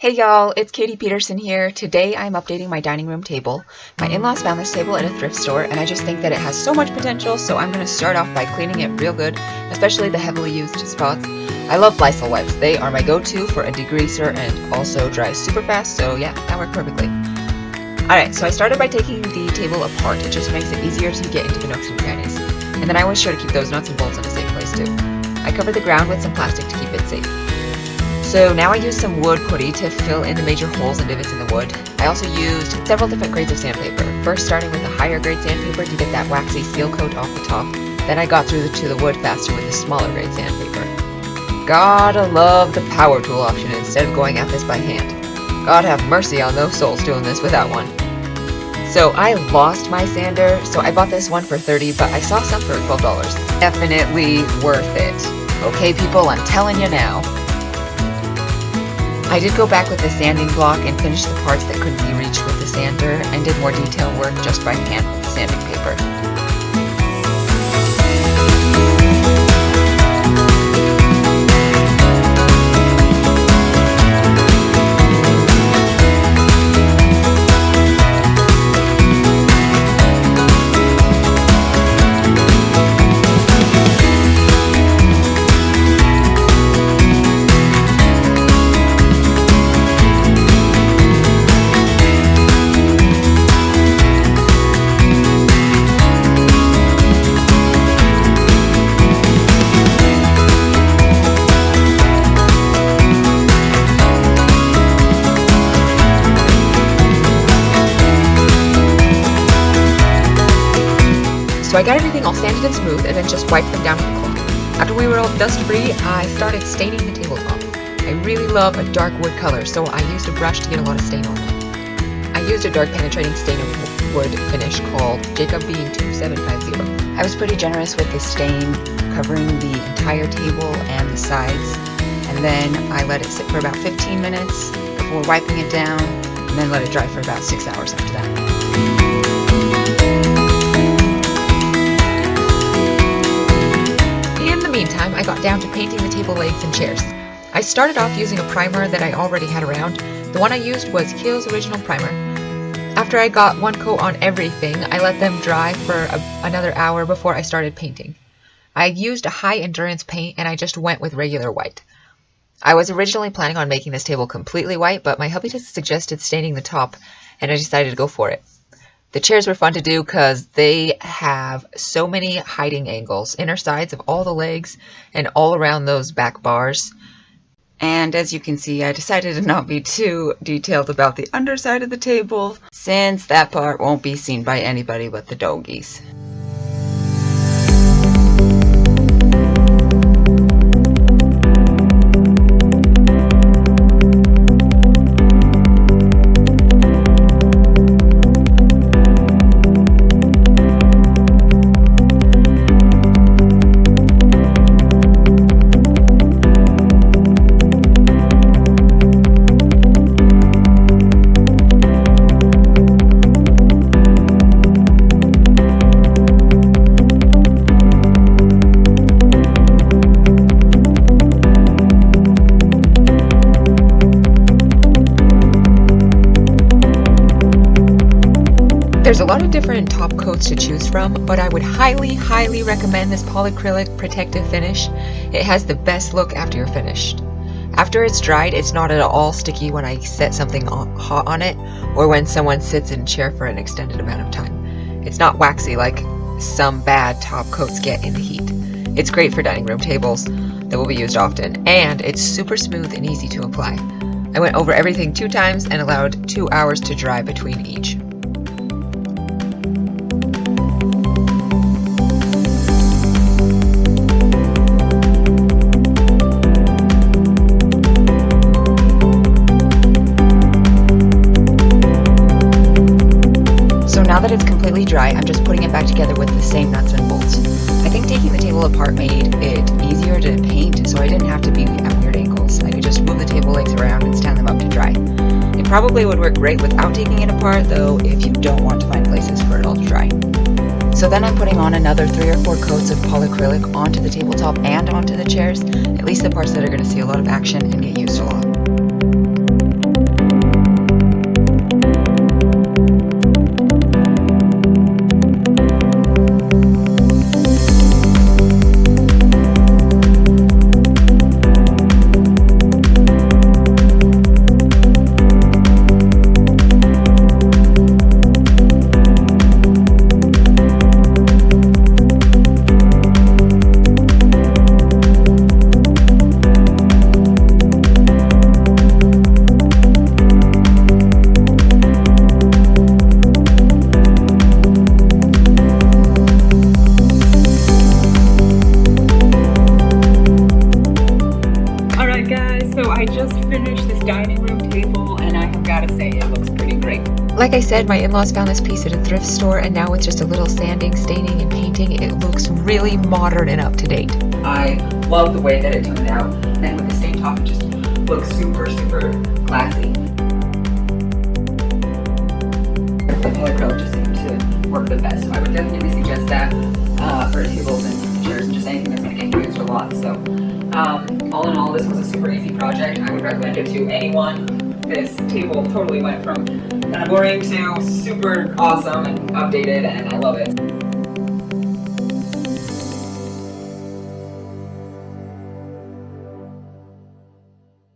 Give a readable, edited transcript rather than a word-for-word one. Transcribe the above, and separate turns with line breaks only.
Hey y'all, it's Katie Peterson here. Today I'm updating my dining room table. My in-laws found this table at a thrift store and I just think that it has so much potential, so I'm going to start off by cleaning it real good, especially the heavily used spots. I love LYSOL wipes. They are my go-to for a degreaser and also dry super fast, so yeah, that worked perfectly. Alright, so I started by taking the table apart. It just makes it easier to get into the nooks and crannies. And then I always sure to keep those nuts and bolts in a safe place too. I covered the ground with some plastic to keep it safe. So now I used some wood putty to fill in the major holes and divots in the wood. I also used several different grades of sandpaper. First starting with a higher grade sandpaper to get that waxy seal coat off the top. Then I got through to the wood faster with the smaller grade sandpaper. Gotta love the power tool option instead of going at this by hand. God have mercy on those souls doing this without one. So I lost my sander, so I bought this one for $30, but I saw some for $12. Definitely worth it. Okay people, I'm telling you now. I did go back with the sanding block and finish the parts that couldn't be reached with the sander and did more detail work just by hand with the sanding paper. So I got everything all sanded and smooth and then just wiped them down with a cloth. After we were all dust free, I started staining the tabletop. I really love a dark wood color, so I used a brush to get a lot of stain on it. I used a dark penetrating stain of wood finish called Jacobean 2750. I was pretty generous with the stain, covering the entire table and the sides, and then I let it sit for about 15 minutes before wiping it down, and then let it dry for about 6 hours after that. Meantime, I got down to painting the table legs and chairs. I started off using a primer that I already had around. The one I used was Kilz Original Primer. After I got one coat on everything, I let them dry for another hour before I started painting. I used a high endurance paint and I just went with regular white. I was originally planning on making this table completely white, but my hubby just suggested staining the top and I decided to go for it. The chairs were fun to do because they have so many hiding angles, inner sides of all the legs and all around those back bars. And as you can see, I decided to not be too detailed about the underside of the table since that part won't be seen by anybody but the doggies. There's a lot of different top coats to choose from, but I would highly recommend this Polycrylic protective finish. It has the best look after you're finished. After it's dried, it's not at all sticky when I set something hot on it or when someone sits in a chair for an extended amount of time. It's not waxy like some bad top coats get in the heat. It's great for dining room tables that will be used often, and it's super smooth and easy to apply. I went over everything 2 times and allowed 2 hours to dry between each. Now that it's completely dry, I'm just putting it back together with the same nuts and bolts. I think taking the table apart made it easier to paint, so I didn't have to be at weird angles. I could just move the table legs around and stand them up to dry. It probably would work great without taking it apart, though, if you don't want to find places for it all to dry. So then I'm putting on another 3 or 4 coats of polycrylic onto the tabletop and onto the chairs, at least the parts that are going to see a lot of action and get used a lot.
table, and I have got to say it looks pretty great.
Like I said, my in-laws found this piece at a thrift store, and now with just a little sanding, staining, and painting, it looks really modern and up to date.
I love the way that it turned out, and with the stain top, it just looks super, super classy. The Polycrylic just seemed to work the best, so I would definitely suggest that for tables and chairs and just anything that's going to get used a lot. So all in all, this was a super easy project. I would recommend it to anyone. This table totally went from kind of boring to super awesome and updated, and I love it.